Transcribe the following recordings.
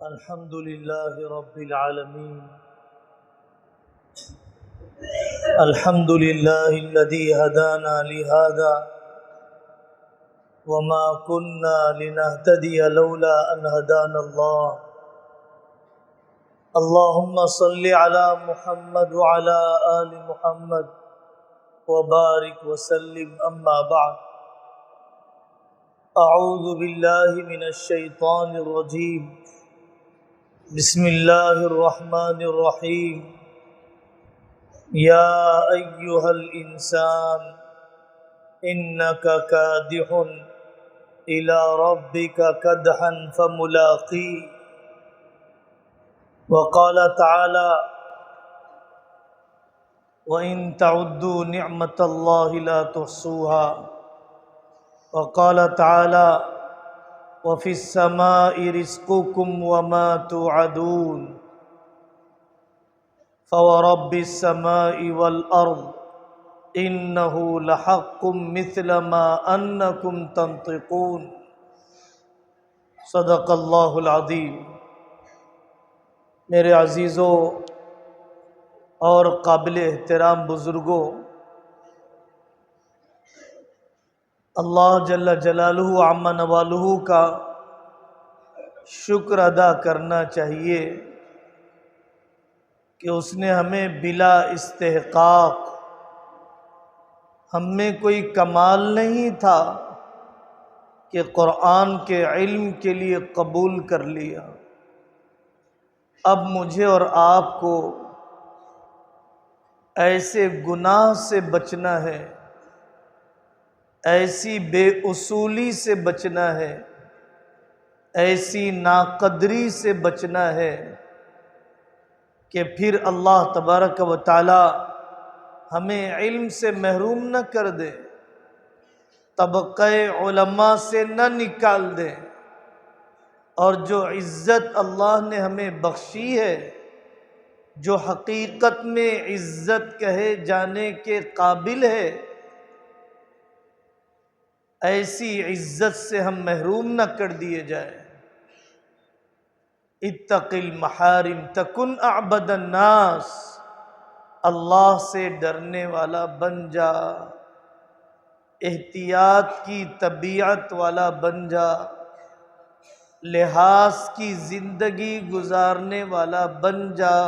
الحمد لله رب العالمين. الحمد لله الذي هدانا لهذا وما كنا لنهتدي لولا أن هدانا الله. اللهم صل على محمد وعلى آل محمد وبارك وسلم. أما بعد، أعوذ بالله من الشيطان الرجيم. بسم الله الرحمن الرحيم. يا أيها الإنسان إنك كادح إلى ربك كدحا فملاقيه. وقال تعالى: وإن تعدوا نعمة الله لا تحصوها. وقال تعالى: وفي السماء رزقكم وما توعدون. فورب السماء والأرض إنه لحق مثل ما أنكم تنطقون. صدق اللہ العظیم. میرے عزیزوں اور قابل احترام بزرگوں، اللہ جل جلالہ عم نوالہ کا شکر ادا کرنا چاہیے کہ اس نے ہمیں بلا استحقاق، ہم میں کوئی کمال نہیں تھا کہ قرآن کے علم کے لیے قبول کر لیا. اب مجھے اور آپ کو ایسے گناہ سے بچنا ہے، ایسی بے اصولی سے بچنا ہے، ایسی ناقدری سے بچنا ہے کہ پھر اللہ تبارک و تعالی ہمیں علم سے محروم نہ کر دے، طبقہ علماء سے نہ نکال دے، اور جو عزت اللہ نے ہمیں بخشی ہے، جو حقیقت میں عزت کہے جانے کے قابل ہے، ایسی عزت سے ہم محروم نہ کر دیے جائیں. اتق المحارم تکن اعبد الناس. اللہ سے ڈرنے والا بن جا، احتیاط کی طبیعت والا بن جا، لحاظ کی زندگی گزارنے والا بن جا،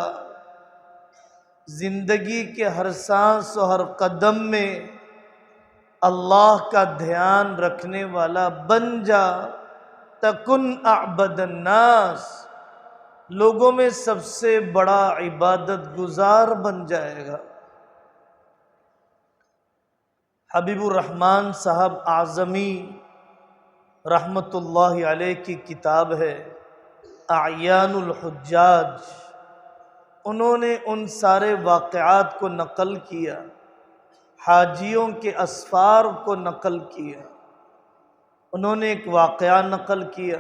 زندگی کے ہر سانس و ہر قدم میں اللہ کا دھیان رکھنے والا بن جا. تکن اعبد الناس، لوگوں میں سب سے بڑا عبادت گزار بن جائے گا. حبیب الرحمن صاحب اعظمی رحمۃ اللہ علیہ کی کتاب ہے اعیان الحجاج. انہوں نے ان سارے واقعات کو نقل کیا، حاجیوں کے اسفار کو نقل کیا. انہوں نے ایک واقعہ نقل کیا.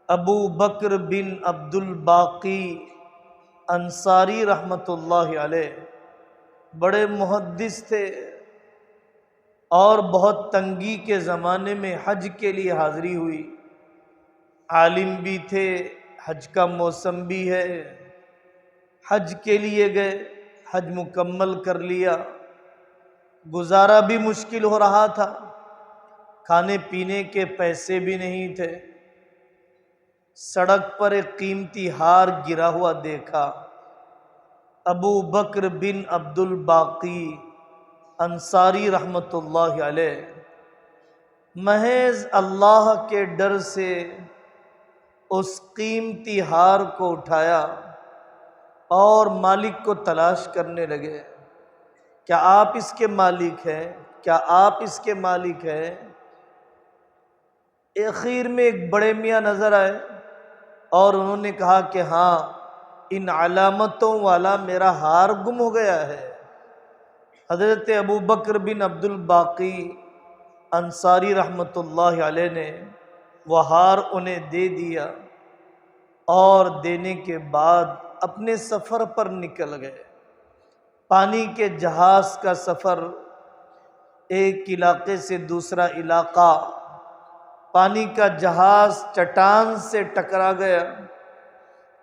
ابو بکر بن عبد الباقی انصاری رحمۃ اللہ علیہ بڑے محدث تھے، اور بہت تنگی کے زمانے میں حج کے لیے حاضری ہوئی. عالم بھی تھے، حج کا موسم بھی ہے، حج کے لیے گئے، حج مکمل کر لیا. گزارا بھی مشکل ہو رہا تھا، کھانے پینے کے پیسے بھی نہیں تھے. سڑک پر ایک قیمتی ہار گرا ہوا دیکھا. ابو بکر بن عبد الباقی انصاری رحمۃ اللہ علیہ محض اللہ کے ڈر سے اس قیمتی ہار کو اٹھایا اور مالک کو تلاش کرنے لگے. کیا آپ اس کے مالک ہیں؟ کیا آپ اس کے مالک ہیں؟ اخیر میں ایک بڑے میاں نظر آئے اور انہوں نے کہا کہ ہاں، ان علامتوں والا میرا ہار گم ہو گیا ہے. حضرت ابو بکر بن عبد الباقی انصاری رحمۃ اللہ علیہ نے وہ ہار انہیں دے دیا، اور دینے کے بعد اپنے سفر پر نکل گئے. پانی کے جہاز کا سفر، ایک علاقے سے دوسرا علاقہ، پانی کا جہاز چٹان سے ٹکرا گیا.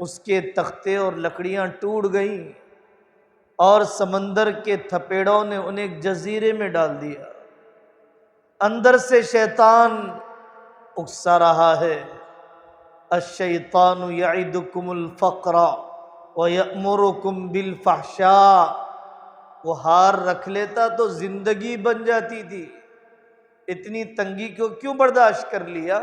اس کے تختے اور لکڑیاں ٹوٹ گئیں اور سمندر کے تھپیڑوں نے انہیں ایک جزیرے میں ڈال دیا۔ اندر سے شیطان اکسا رہا ہے، الشیطان یعدکم الفقر ویأمرکم بالفحشاء۔ وہ ہار رکھ لیتا تو زندگی بن جاتی تھی، اتنی تنگی کو کیوں برداشت کر لیا؟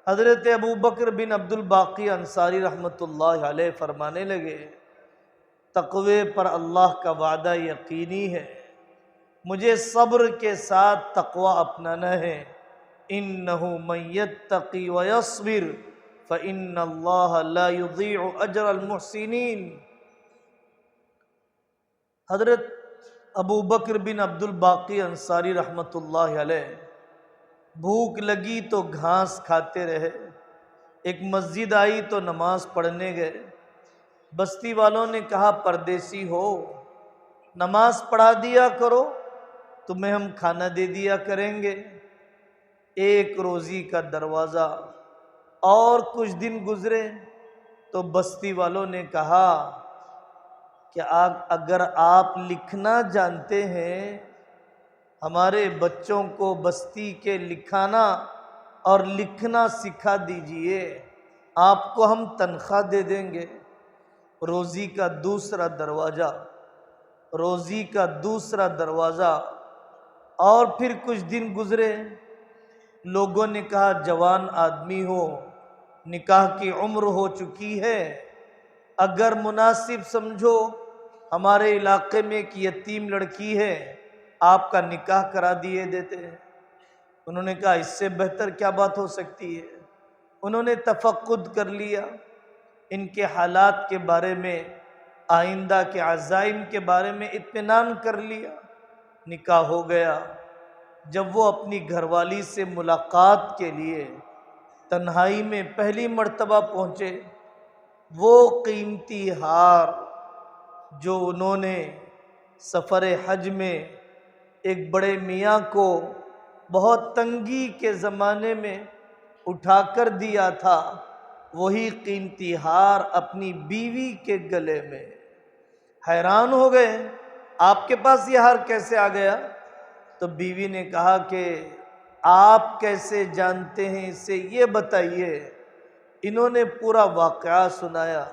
حضرت ابو بکر بن عبد الباقی انصاری رحمۃ اللہ علیہ فرمانے لگے، تقوی پر اللہ کا وعدہ یقینی ہے، مجھے صبر کے ساتھ تقوی اپنانا ہے۔ انہ من یتقی ویصبر فإن اللہ لا یضیع اجر المحسنین۔ حضرت ابو بکر بن عبد الباقی انصاری رحمۃ اللہ علیہ بھوک لگی تو گھاس کھاتے رہے، ایک مسجد آئی تو نماز پڑھنے گئے۔ بستی والوں نے کہا پردیسی ہو، نماز پڑھا دیا کرو، تمہیں ہم کھانا دے دیا کریں گے، ایک روزی کا دروازہ۔ اور کچھ دن گزرے تو بستی والوں نے کہا کہ اگر آپ لکھنا جانتے ہیں، ہمارے بچوں کو بستی کے لکھانا اور لکھنا سکھا دیجئے، آپ کو ہم تنخواہ دے دیں گے۔ روزی کا دوسرا دروازہ، روزی کا دوسرا دروازہ۔ اور پھر کچھ دن گزرے، لوگوں نے کہا جوان آدمی ہو، نکاح کی عمر ہو چکی ہے، اگر مناسب سمجھو، ہمارے علاقے میں ایک یتیم لڑکی ہے، آپ کا نکاح کرا دیے دیتے ہیں۔ انہوں نے کہا اس سے بہتر کیا بات ہو سکتی ہے۔ انہوں نے تفقد کر لیا، ان کے حالات کے بارے میں، آئندہ کے عزائم کے بارے میں اطمینان کر لیا، نکاح ہو گیا۔ جب وہ اپنی گھر والی سے ملاقات کے لیے تنہائی میں پہلی مرتبہ پہنچے، وہ قیمتی ہار جو انہوں نے سفر حج میں ایک بڑے میاں کو بہت تنگی کے زمانے میں اٹھا کر دیا تھا، وہی قیمتی ہار اپنی بیوی کے گلے میں۔ حیران ہو گئے، آپ کے پاس یہ ہار کیسے آ گیا؟ تو بیوی نے کہا کہ آپ کیسے جانتے ہیں، اسے یہ بتائیے۔ انہوں نے پورا واقعہ سنایا۔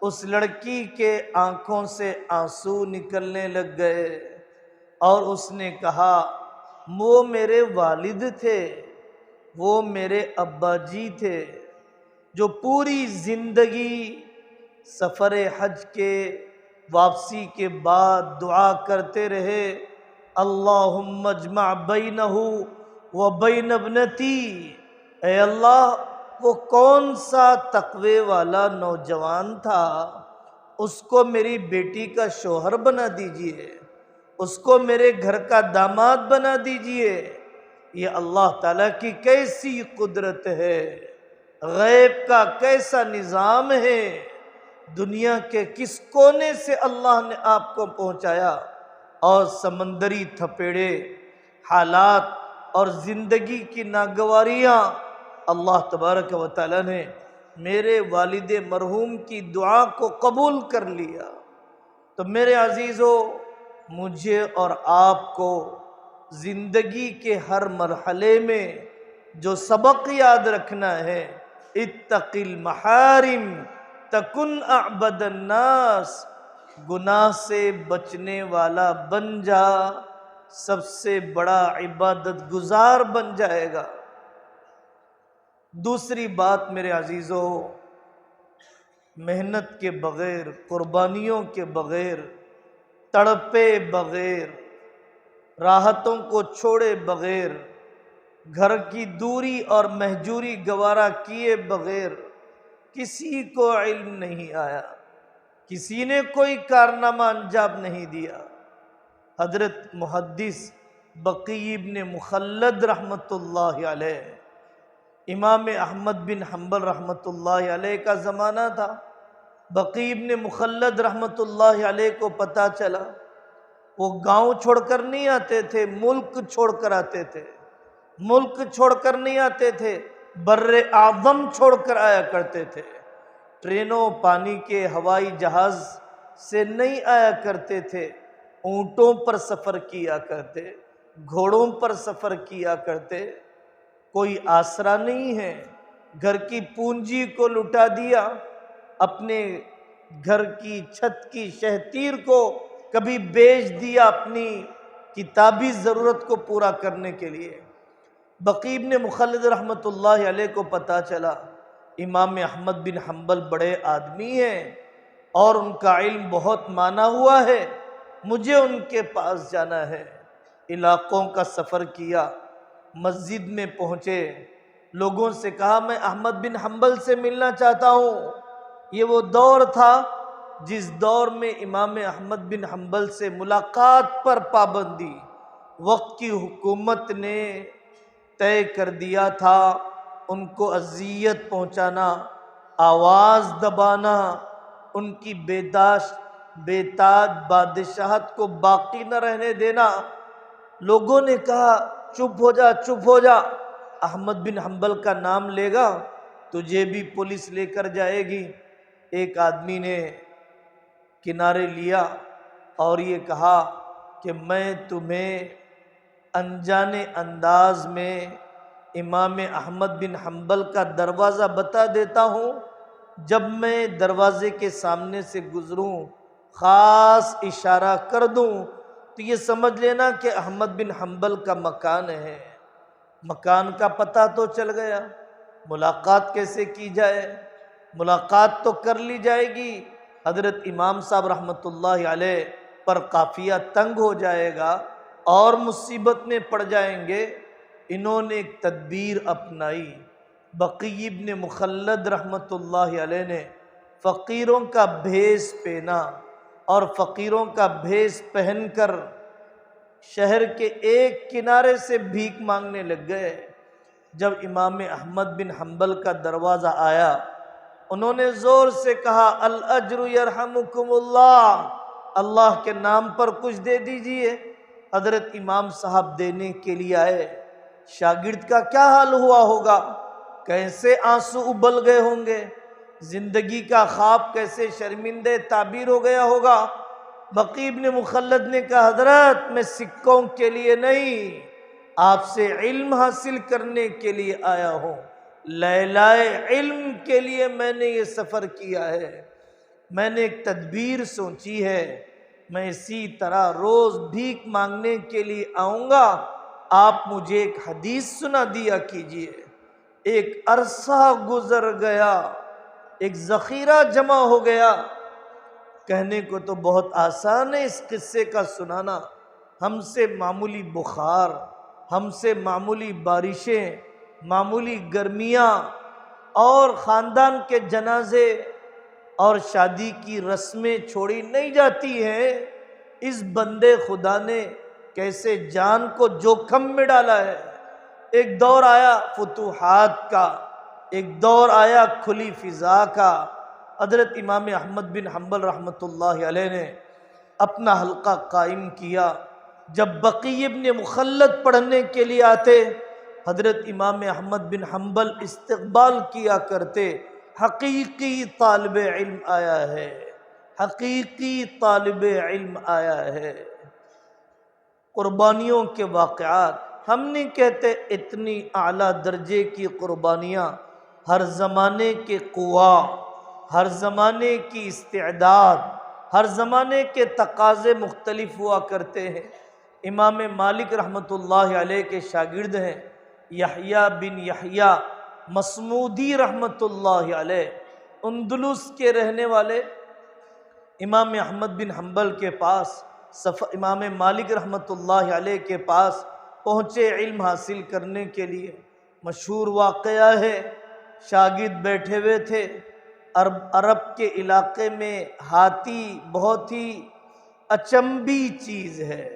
اس لڑکی کے آنکھوں سے آنسو نکلنے لگ گئے اور اس نے کہا وہ میرے والد تھے، وہ میرے ابا جی تھے، جو پوری زندگی سفر حج کے واپسی کے بعد دعا کرتے رہے، اللہم اجمع بینہ و بین ابنتی۔ اے اللہ، وہ کون سا تقوی والا نوجوان تھا، اس کو میری بیٹی کا شوہر بنا دیجئے، اس کو میرے گھر کا داماد بنا دیجئے۔ یہ اللہ تعالیٰ کی کیسی قدرت ہے، غیب کا کیسا نظام ہے، دنیا کے کس کونے سے اللہ نے آپ کو پہنچایا، اور سمندری تھپیڑے، حالات اور زندگی کی ناگواریاں، اللہ تبارک و تعالیٰ نے میرے والد مرحوم کی دعا کو قبول کر لیا۔ تو میرے عزیزو، مجھے اور آپ کو زندگی کے ہر مرحلے میں جو سبق یاد رکھنا ہے، اتق المحارم تکن اعبد الناس، گناہ سے بچنے والا بن جا، سب سے بڑا عبادت گزار بن جائے گا۔ دوسری بات میرے عزیزو، محنت کے بغیر، قربانیوں کے بغیر، تڑپے بغیر، راحتوں کو چھوڑے بغیر، گھر کی دوری اور مہجوری گوارا کیے بغیر کسی کو علم نہیں آیا، کسی نے کوئی کارنامہ انجام نہیں دیا۔ حضرت محدث بقی ابن مخلد رحمۃ اللہ علیہ، امام احمد بن حنبل رحمۃ اللہ علیہ کا زمانہ تھا۔ بقی ابن مخلد رحمۃ اللہ علیہ کو پتہ چلا، وہ گاؤں چھوڑ کر نہیں آتے تھے، ملک چھوڑ کر آتے تھے، ملک چھوڑ کر نہیں آتے تھے، بر اعظم چھوڑ کر آیا کرتے تھے۔ ٹرینوں، پانی کے ہوائی جہاز سے نہیں آیا کرتے تھے، اونٹوں پر سفر کیا کرتے، گھوڑوں پر سفر کیا کرتے۔ کوئی آسرا نہیں ہے، گھر کی پونجی کو لٹا دیا، اپنے گھر کی چھت کی شہتیر کو کبھی بیچ دیا اپنی کتابی ضرورت کو پورا کرنے کے لیے۔ بقی ابن مخلد رحمۃ اللہ علیہ کو پتہ چلا امام احمد بن حنبل بڑے آدمی ہیں اور ان کا علم بہت مانا ہوا ہے، مجھے ان کے پاس جانا ہے۔ علاقوں کا سفر کیا، مسجد میں پہنچے، لوگوں سے کہا میں احمد بن حنبل سے ملنا چاہتا ہوں۔ یہ وہ دور تھا جس دور میں امام احمد بن حنبل سے ملاقات پر پابندی وقت کی حکومت نے طے کر دیا تھا۔ ان کو اذیت پہنچانا، آواز دبانا، ان کی بے تاج بادشاہت کو باقی نہ رہنے دینا۔ لوگوں نے کہا چپ ہو جا، چپ ہو جا، احمد بن حنبل کا نام لے گا تجھے بھی پولیس لے کر جائے گی۔ ایک آدمی نے کنارے لیا اور یہ کہا کہ میں تمہیں انجانے انداز میں امام احمد بن حنبل کا دروازہ بتا دیتا ہوں، جب میں دروازے کے سامنے سے گزروں، خاص اشارہ کر دوں تو یہ سمجھ لینا کہ احمد بن حنبل کا مکان ہے۔ مکان کا پتہ تو چل گیا، ملاقات کیسے کی جائے؟ ملاقات تو کر لی جائے گی، حضرت امام صاحب رحمۃ اللہ علیہ پر قافیہ تنگ ہو جائے گا اور مصیبت میں پڑ جائیں گے۔ انہوں نے ایک تدبیر اپنائی۔ بقی ابن مخلد رحمۃ اللہ علیہ نے فقیروں کا بھیس پہنا اور فقیروں کا بھیس پہن کر شہر کے ایک کنارے سے بھیک مانگنے لگ گئے۔ جب امام احمد بن حنبل کا دروازہ آیا، انہوں نے زور سے کہا الاجر یرحمکم اللہ، اللہ کے نام پر کچھ دے دیجئے۔ حضرت امام صاحب دینے کے لیے آئے۔ شاگرد کا کیا حال ہوا ہوگا، کیسے آنسو ابل گئے ہوں گے، زندگی کا خواب کیسے شرمندہ تعبیر ہو گیا ہوگا۔ بقی ابن مخلد نے کہا حضرت میں سکوں کے لیے نہیں، آپ سے علم حاصل کرنے کے لیے آیا ہوں، لیلائے علم کے لیے میں نے یہ سفر کیا ہے۔ میں نے ایک تدبیر سوچی ہے، میں اسی طرح روز بھیک مانگنے کے لیے آؤں گا، آپ مجھے ایک حدیث سنا دیا کیجئے۔ ایک عرصہ گزر گیا، ایک ذخیرہ جمع ہو گیا۔ کہنے کو تو بہت آسان ہے اس قصے کا سنانا، ہم سے معمولی بخار، ہم سے معمولی بارشیں، معمولی گرمیاں اور خاندان کے جنازے اور شادی کی رسمیں چھوڑی نہیں جاتی ہیں۔ اس بندے خدا نے کیسے جان کو جوخم میں ڈالا ہے۔ ایک دور آیا فتوحات کا، ایک دور آیا کھلی فضا کا۔ حضرت امام احمد بن حنبل رحمۃ اللہ علیہ نے اپنا حلقہ قائم کیا۔ جب بقی ابن مخلد پڑھنے کے لیے آتے، حضرت امام احمد بن حنبل استقبال کیا کرتے، حقیقی طالب علم آیا ہے، حقیقی طالب علم آیا ہے۔ قربانیوں کے واقعات ہم نہیں کہتے اتنی اعلیٰ درجے کی قربانیاں، ہر زمانے کے قوا، ہر زمانے کی استعداد، ہر زمانے کے تقاضے مختلف ہوا کرتے ہیں۔ امام مالک رحمۃ اللہ علیہ کے شاگرد ہیں یحییٰ بن یحییٰ مصمودی رحمۃ اللہ علیہ، اندلس کے رہنے والے۔ امام احمد بن حنبل کے پاس امام مالک رحمۃ اللہ علیہ کے پاس پہنچے علم حاصل کرنے کے لیے۔ مشہور واقعہ ہے، شاگرد بیٹھے ہوئے تھے، عرب کے علاقے میں ہاتھی بہت ہی اچنبی چیز ہے،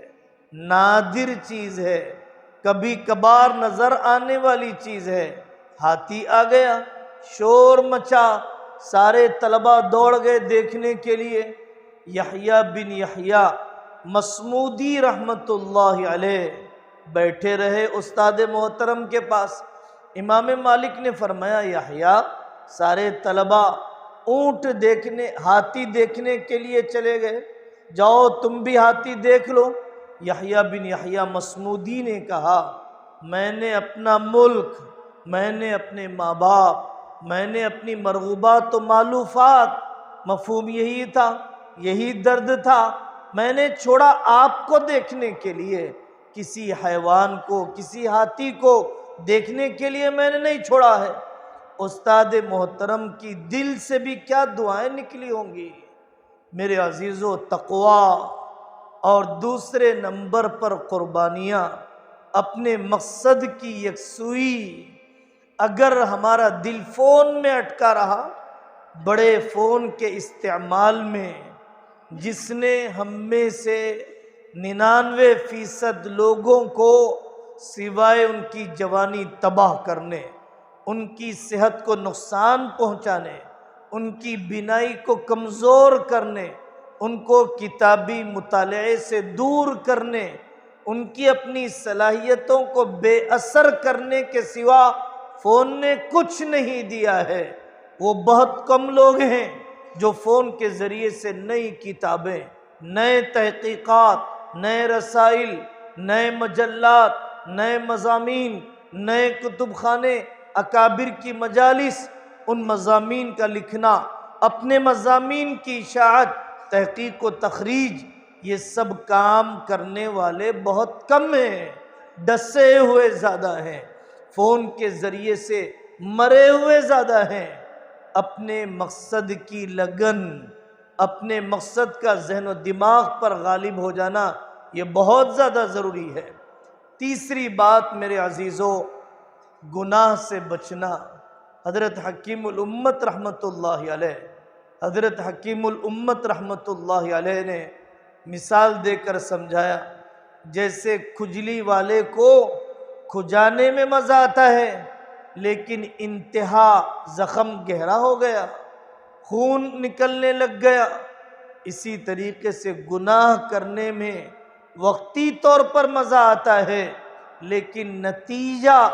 نادر چیز ہے، کبھی کبھار نظر آنے والی چیز ہے۔ ہاتھی آ گیا، شور مچا، سارے طلبہ دوڑ گئے دیکھنے کے لیے۔ یحییٰ بن یحییٰ مصمودی رحمۃ اللہ علیہ بیٹھے رہے استاد محترم کے پاس۔ امام مالک نے فرمایا یحییٰ، سارے طلبہ اونٹ دیکھنے، ہاتھی دیکھنے کے لیے چلے گئے، جاؤ تم بھی ہاتھی دیکھ لو۔ یحییٰ بن یحییٰ مصمودی نے کہا میں نے اپنا ملک، میں نے اپنے ماں باپ، میں نے اپنی مرغوبات و مالوفات، مفہوم یہی تھا، یہی درد تھا، میں نے چھوڑا آپ کو دیکھنے کے لیے، کسی حیوان کو، کسی ہاتھی کو دیکھنے کے لیے میں نے نہیں چھوڑا ہے۔ استاد محترم کی دل سے بھی کیا دعائیں نکلی ہوں گی۔ میرے عزیزو، تقویٰ اور دوسرے نمبر پر قربانیاں، اپنے مقصد کی یکسوئی۔ اگر ہمارا دل فون میں اٹکا رہا، بڑے فون کے استعمال میں، جس نے ہم میں سے 99% لوگوں کو سوائے ان کی جوانی تباہ کرنے، ان کی صحت کو نقصان پہنچانے، ان کی بینائی کو کمزور کرنے، ان کو کتابی مطالعے سے دور کرنے، ان کی اپنی صلاحیتوں کو بے اثر کرنے کے سوا فون نے کچھ نہیں دیا ہے۔ وہ بہت کم لوگ ہیں جو فون کے ذریعے سے نئی کتابیں، نئے تحقیقات، نئے رسائل، نئے مجلات، نئے مضامین، نئے کتب خانے، اکابر کی مجالس، ان مضامین کا لکھنا، اپنے مضامین کی اشاعت، تحقیق و تخریج، یہ سب کام کرنے والے بہت کم ہیں، ڈسے ہوئے زیادہ ہیں، فون کے ذریعے سے مرے ہوئے زیادہ ہیں۔ اپنے مقصد کی لگن، اپنے مقصد کا ذہن و دماغ پر غالب ہو جانا، یہ بہت زیادہ ضروری ہے۔ تیسری بات میرے عزیزو، گناہ سے بچنا۔ حضرت حکیم الامت رحمت اللہ علیہ، حضرت حکیم الامت رحمت اللہ علیہ نے مثال دے کر سمجھایا، جیسے کھجلی والے کو کھجانے میں مزہ آتا ہے، لیکن انتہا زخم گہرا ہو گیا، خون نکلنے لگ گیا، اسی طریقے سے گناہ کرنے میں وقتی طور پر مزہ آتا ہے، لیکن نتیجہ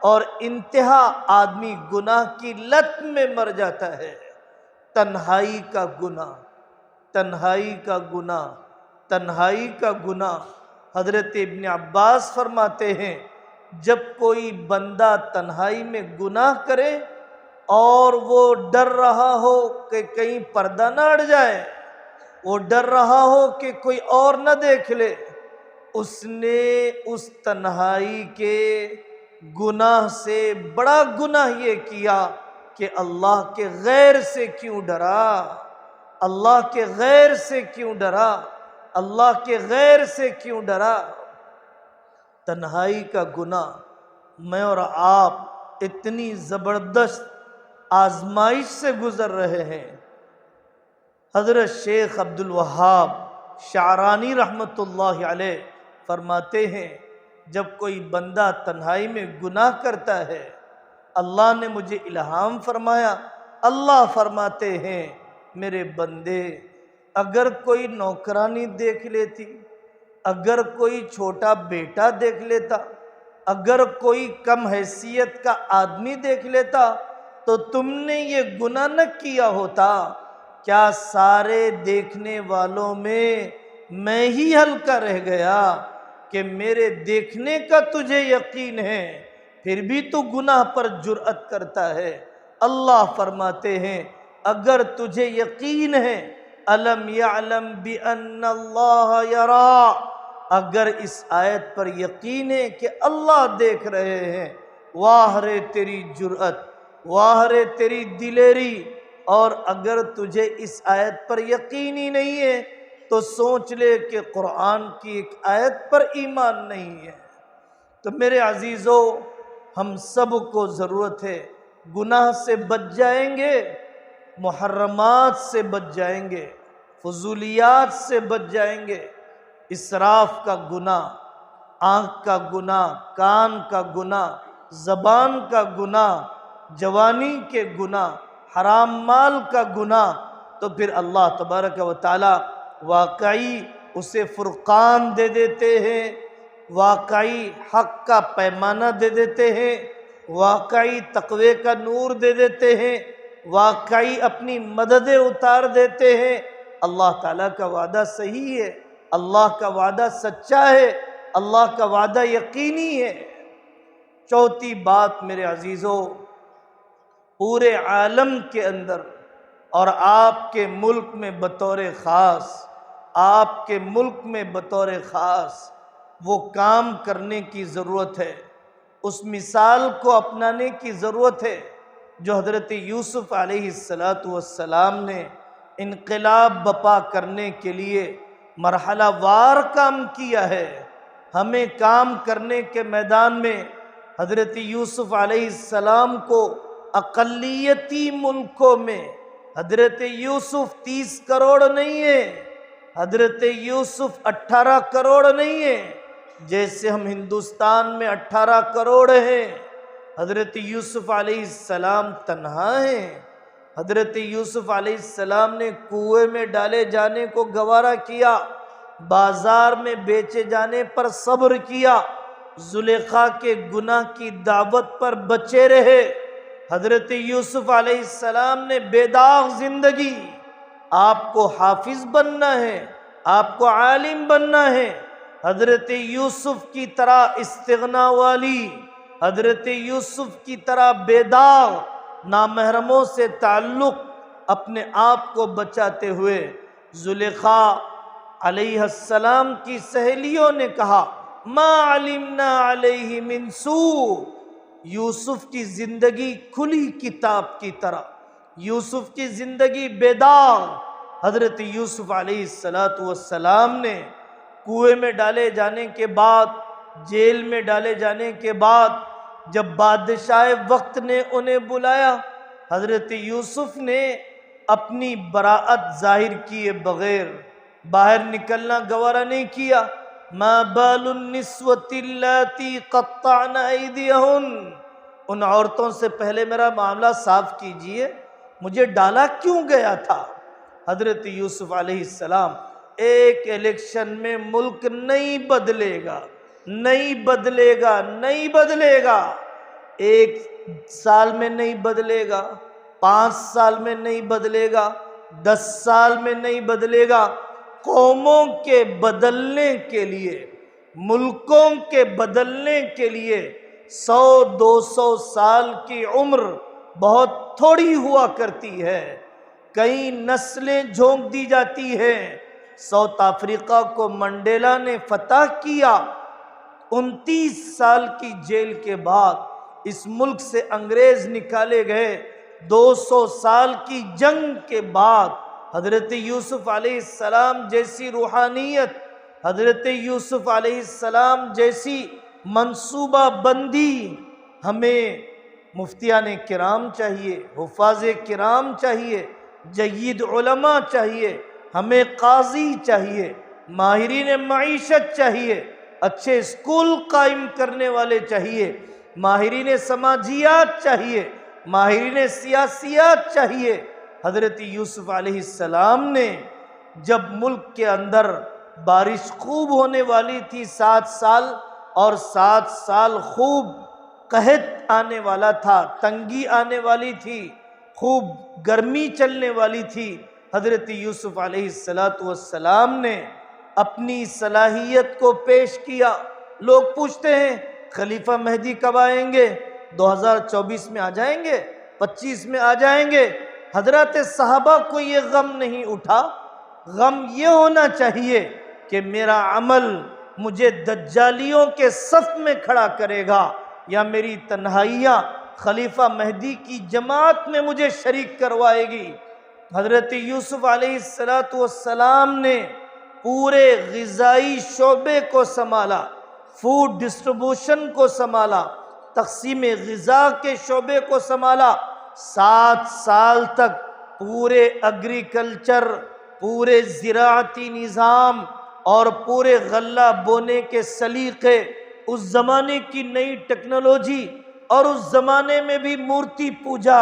اور انتہا آدمی گناہ کی لت میں مر جاتا ہے۔ تنہائی کا گناہ، تنہائی کا گناہ، تنہائی کا گناہ۔ حضرت ابن عباس فرماتے ہیں جب کوئی بندہ تنہائی میں گناہ کرے اور وہ ڈر رہا ہو کہ کہیں پردہ نہ اڑ جائے، وہ ڈر رہا ہو کہ کوئی اور نہ دیکھ لے، اس نے اس تنہائی کے گناہ سے بڑا گناہ یہ کیا کہ اللہ کے غیر سے کیوں ڈرا، اللہ کے غیر سے کیوں ڈرا، اللہ کے غیر سے کیوں ڈرا۔ تنہائی کا گناہ، میں اور آپ اتنی زبردست آزمائش سے گزر رہے ہیں۔ حضرت شیخ عبد الوہاب شعرانی رحمت اللہ علیہ فرماتے ہیں جب کوئی بندہ تنہائی میں گناہ کرتا ہے، اللہ نے مجھے الہام فرمایا، اللہ فرماتے ہیں میرے بندے، اگر کوئی نوکرانی دیکھ لیتی، اگر کوئی چھوٹا بیٹا دیکھ لیتا، اگر کوئی کم حیثیت کا آدمی دیکھ لیتا تو تم نے یہ گناہ نہ کیا ہوتا۔ کیا سارے دیکھنے والوں میں ہی ہلکا رہ گیا کہ میرے دیکھنے کا تجھے یقین ہے، پھر بھی تو گناہ پر جرأت کرتا ہے۔ اللہ فرماتے ہیں اگر تجھے یقین ہے، الم یعلم بان اللہ یرا، اگر اس آیت پر یقین ہے کہ اللہ دیکھ رہے ہیں، واہ رے تیری جرأت، واہ رے تیری دلیری۔ اور اگر تجھے اس آیت پر یقین ہی نہیں ہے تو سوچ لے کہ قرآن کی ایک آیت پر ایمان نہیں ہے۔ تو میرے عزیزو، ہم سب کو ضرورت ہے گناہ سے بچ جائیں گے، محرمات سے بچ جائیں گے، فضولیات سے بچ جائیں گے، اسراف کا گناہ، آنکھ کا گناہ، کان کا گناہ، زبان کا گناہ، جوانی کے گناہ، حرام مال کا گناہ، تو پھر اللہ تبارک و تعالی واقعی اسے فرقان دے دیتے ہیں، واقعی حق کا پیمانہ دے دیتے ہیں، واقعی تقوی کا نور دے دیتے ہیں، واقعی اپنی مددیں اتار دیتے ہیں۔ اللہ تعالیٰ کا وعدہ صحیح ہے، اللہ کا وعدہ سچا ہے، اللہ کا وعدہ یقینی ہے۔ چوتھی بات میرے عزیزو، پورے عالم کے اندر اور آپ کے ملک میں بطور خاص، آپ کے ملک میں بطور خاص وہ کام کرنے کی ضرورت ہے، اس مثال کو اپنانے کی ضرورت ہے جو حضرت یوسف علیہ السلام نے انقلاب برپا کرنے کے لیے مرحلہ وار کام کیا ہے۔ ہمیں کام کرنے کے میدان میں حضرت یوسف علیہ السلام کو اقلیتی ملکوں میں، حضرت یوسف 30 کروڑ نہیں ہے، حضرت یوسف 18 کروڑ نہیں ہے، جیسے ہم ہندوستان میں 18 کروڑ ہیں۔ حضرت یوسف علیہ السلام تنہا ہیں۔ حضرت یوسف علیہ السلام نے کنویں میں ڈالے جانے کو گوارا کیا، بازار میں بیچے جانے پر صبر کیا، زلیخا کے گناہ کی دعوت پر بچے رہے۔ حضرت یوسف علیہ السلام نے بے داغ زندگی، آپ کو حافظ بننا ہے، آپ کو عالم بننا ہے، حضرت یوسف کی طرح استغنا والی، حضرت یوسف کی طرح بے داغ نامحرموں سے تعلق اپنے آپ کو بچاتے ہوئے زلیخا علیہ السلام کی سہیلیوں نے کہا ما علمنا علیہ من سوء۔ یوسف کی زندگی کھلی کتاب کی طرح، یوسف کی زندگی بے داغ۔ حضرت یوسف علیہ السلام نے کنویں میں ڈالے جانے کے بعد، جیل میں ڈالے جانے کے بعد، جب بادشاہ وقت نے انہیں بلایا، حضرت یوسف نے اپنی براءت ظاہر کیے بغیر باہر نکلنا گوارا نہیں کیا۔ ما بال النسوة اللاتی قطعن ایدیہن، ان عورتوں سے پہلے میرا معاملہ صاف کیجئے، مجھے ڈالا کیوں گیا تھا؟ حضرت یوسف علیہ السلام، ایک الیکشن میں ملک نہیں بدلے گا، نہیں بدلے گا، نہیں بدلے گا، 1 سال میں نہیں بدلے گا، 5 سال میں نہیں بدلے گا، 10 سال میں نہیں بدلے گا۔ قوموں کے بدلنے کے لیے، ملکوں کے بدلنے کے لیے 100-200 سال کی عمر بہت تھوڑی ہوا کرتی ہے۔ کئی نسلیں جھونک دی جاتی ہیں۔ ساؤتھ افریقہ کو منڈیلا نے فتح کیا، 29 سال کی جیل کے بعد اس ملک سے انگریز نکالے گئے، 200 سال کی جنگ کے بعد حضرت یوسف علیہ السلام جیسی روحانیت، حضرت یوسف علیہ السلام جیسی منصوبہ بندی ہمیں مفتیان کرام چاہیے، حفاظ کرام چاہیے، جید علماء چاہیے، ہمیں قاضی چاہیے، ماہرین معیشت چاہیے، اچھے اسکول قائم کرنے والے چاہیے، ماہرین سماجیات چاہیے، ماہرین سیاسیات چاہیے۔ حضرت یوسف علیہ السلام نے جب ملک کے اندر بارش خوب ہونے والی تھی 7 سال، اور 7 سال خوب قحط آنے والا تھا، تنگی آنے والی تھی، خوب گرمی چلنے والی تھی، حضرت یوسف علیہ السلام نے اپنی صلاحیت کو پیش کیا۔ لوگ پوچھتے ہیں خلیفہ مہدی کب آئیں گے؟ 2024 میں آ جائیں گے، 25 میں آ جائیں گے۔ حضرات صحابہ کو یہ غم نہیں اٹھا، غم یہ ہونا چاہیے کہ میرا عمل مجھے دجالیوں کے صف میں کھڑا کرے گا، یا میری تنہائیاں خلیفہ مہدی کی جماعت میں مجھے شریک کروائے گی۔ حضرت یوسف علیہ السلام نے پورے غذائی شعبے کو سنبھالا، فوڈ ڈسٹریبیوشن کو سنبھالا، تقسیم غذا کے شعبے کو سنبھالا۔ 7 سال تک پورے ایگریکلچر، پورے زراعتی نظام اور پورے غلہ بونے کے سلیقے، اس زمانے کی نئی ٹیکنالوجی، اور اس زمانے میں بھی مورتی پوجا،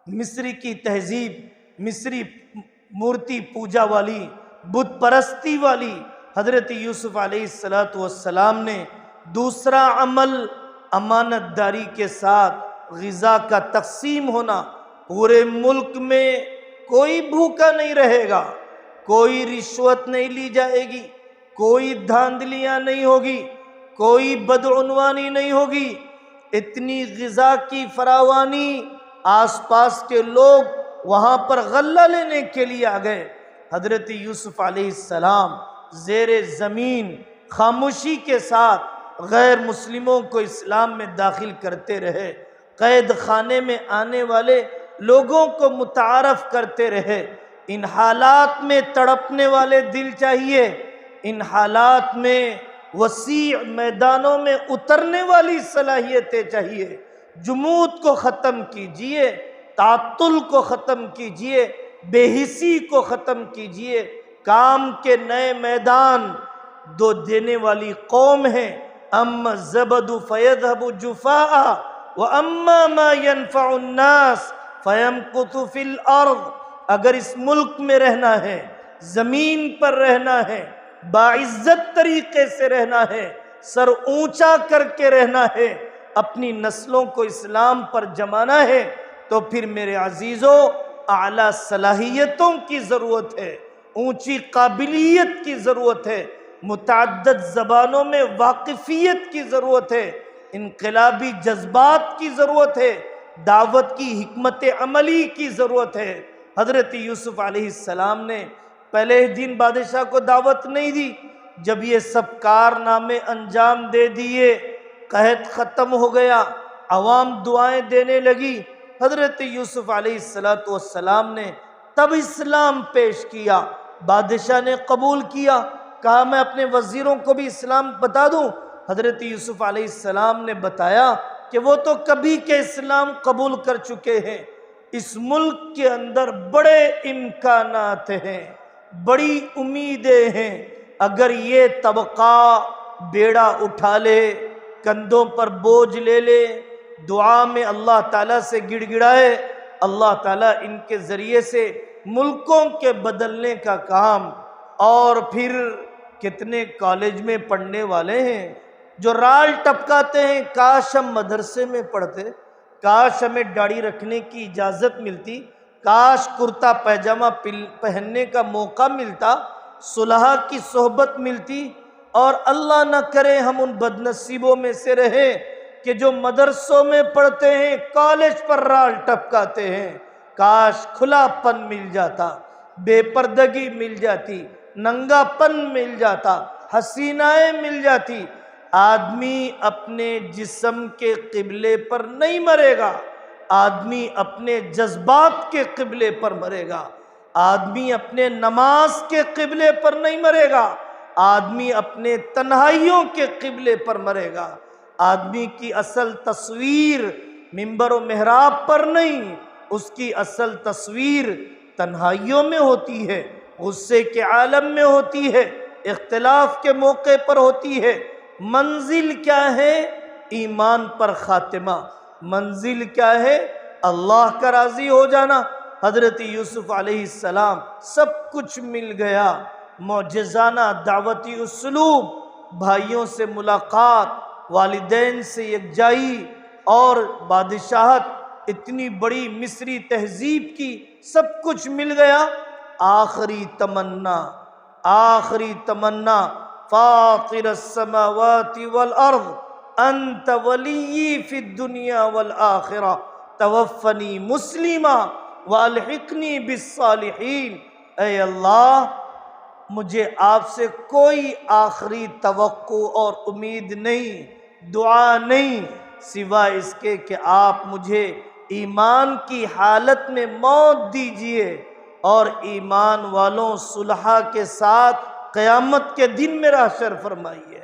مصری کی تہذیب، مصری مورتی پوجا والی، بت پرستی والی، حضرت یوسف علیہ السلام نے دوسرا عمل امانت داری کے ساتھ غذا کا تقسیم ہونا، پورے ملک میں کوئی بھوکا نہیں رہے گا، کوئی رشوت نہیں لی جائے گی، کوئی دھاندلیاں نہیں ہوگی، کوئی بدعنوانی نہیں ہوگی۔ اتنی غذا کی فراوانی، آس پاس کے لوگ وہاں پر غلہ لینے کے لیے آ گئے۔ حضرت یوسف علیہ السلام زیر زمین خاموشی کے ساتھ غیر مسلموں کو اسلام میں داخل کرتے رہے، قید خانے میں آنے والے لوگوں کو متعارف کرتے رہے۔ ان حالات میں تڑپنے والے دل چاہیے، ان حالات میں وسیع میدانوں میں اترنے والی صلاحیتیں چاہیے۔ جمود کو ختم کیجئے، تعطل کو ختم کیجئے، بے حسی کو ختم کیجئے۔ کام کے نئے میدان دو دینے والی قوم ہے۔ اما الزبد فیذهب جفاء واما ما ينفع الناس فيمكث في الارض۔ اگر اس ملک میں رہنا ہے، زمین پر رہنا ہے، باعزت طریقے سے رہنا ہے، سر اونچا کر کے رہنا ہے، اپنی نسلوں کو اسلام پر جمانا ہے، تو پھر میرے عزیزو اعلیٰ صلاحیتوں کی ضرورت ہے، اونچی قابلیت کی ضرورت ہے، متعدد زبانوں میں واقفیت کی ضرورت ہے، انقلابی جذبات کی ضرورت ہے، دعوت کی حکمت عملی کی ضرورت ہے۔ حضرت یوسف علیہ السلام نے پہلے دن بادشاہ کو دعوت نہیں دی، جب یہ سب کارنامے انجام دے دیے، قحط ختم ہو گیا، عوام دعائیں دینے لگی، حضرت یوسف علیہ السلام نے تب اسلام پیش کیا۔ بادشاہ نے قبول کیا، کہا میں اپنے وزیروں کو بھی اسلام بتا دوں۔ حضرت یوسف علیہ السلام نے بتایا کہ وہ تو کبھی کے اسلام قبول کر چکے ہیں، اس ملک کے اندر بڑے امکانات ہیں، بڑی امیدیں ہیں، اگر یہ طبقہ بیڑا اٹھا لے، کندھوں پر بوجھ لے لے، دعا میں اللہ تعالیٰ سے گڑ گڑائے، اللہ تعالیٰ ان کے ذریعے سے ملکوں کے بدلنے کا کام۔ اور پھر کتنے کالج میں پڑھنے والے ہیں جو رال ٹپکاتے ہیں، کاش ہم مدرسے میں پڑھتے، کاش ہمیں داڑھی رکھنے کی اجازت ملتی، کاش کرتا پیجامہ پہننے کا موقع ملتا، صلحاء کی صحبت ملتی، اور اللہ نہ کرے ہم ان بد نصیبوں میں سے رہے کہ جو مدرسوں میں پڑھتے ہیں، کالج پر رال ٹپکاتے ہیں۔ کاش کھلا پن مل جاتا، بے پردگی مل جاتی، ننگا پن مل جاتا، حسینائیں مل جاتی۔ آدمی اپنے جسم کے قبلے پر نہیں مرے گا، آدمی اپنے جذبات کے قبلے پر مرے گا، آدمی اپنے نماز کے قبلے پر نہیں مرے گا، آدمی اپنے تنہائیوں کے قبلے پر مرے گا۔ آدمی کی اصل تصویر منبر و محراب پر نہیں، اس کی اصل تصویر تنہائیوں میں ہوتی ہے، غصے کے عالم میں ہوتی ہے، اختلاف کے موقع پر ہوتی ہے۔ منزل کیا ہے؟ ایمان پر خاتمہ۔ منزل کیا ہے؟ اللہ کا راضی ہو جانا۔ حضرت یوسف علیہ السلام سب کچھ مل گیا، معجزانہ دعوتی اسلوب، بھائیوں سے ملاقات، والدین سے یکجائی، اور بادشاہت، اتنی بڑی مصری تہذیب کی، سب کچھ مل گیا۔ آخری تمنا فاطر السماوات والارض انت ولی فی الدنیا والآخرہ توفنی مسلما والحقنی بالصالحین۔ اے اللہ، مجھے آپ سے کوئی آخری توقع اور امید نہیں، دعا نہیں، سوائے اس کے کہ آپ مجھے ایمان کی حالت میں موت دیجئے اور ایمان والوں صلحاء کے ساتھ قیامت کے دن میرا حشر فرمائیے۔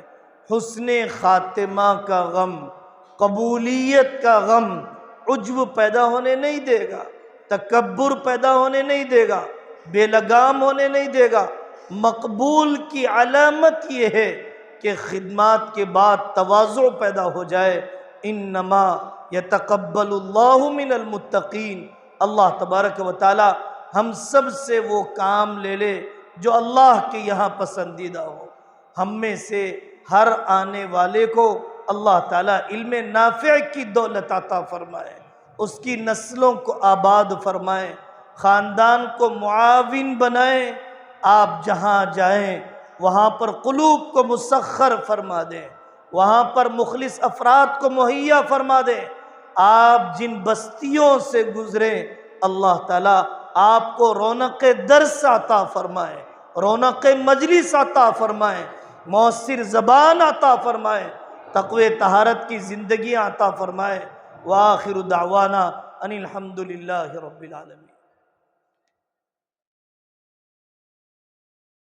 حسن خاتمہ کا غم، قبولیت کا غم عجب پیدا ہونے نہیں دے گا، تکبر پیدا ہونے نہیں دے گا، بے لگام ہونے نہیں دے گا۔ مقبول کی علامت یہ ہے کہ خدمات کے بعد تواضع پیدا ہو جائے۔ انما یتقبل اللہ من المتقین۔ اللہ تبارک و تعالی ہم سب سے وہ کام لے لے جو اللہ کے یہاں پسندیدہ ہو۔ ہم میں سے ہر آنے والے کو اللہ تعالیٰ علم نافع کی دولت عطا فرمائے، اس کی نسلوں کو آباد فرمائے، خاندان کو معاون بنائے، آپ جہاں جائیں وہاں پر قلوب کو مسخر فرما دیں، وہاں پر مخلص افراد کو مہیا فرما دیں۔ آپ جن بستیوں سے گزریں اللہ تعالیٰ آپ کو رونق درس عطا فرمائے، رونق مجلس عطا فرمائے، مؤثر زبان عطا فرمائے، تقوی طہارت کی زندگی عطا فرمائے۔ وآخر دعوانا ان الحمدللہ رب العالمین۔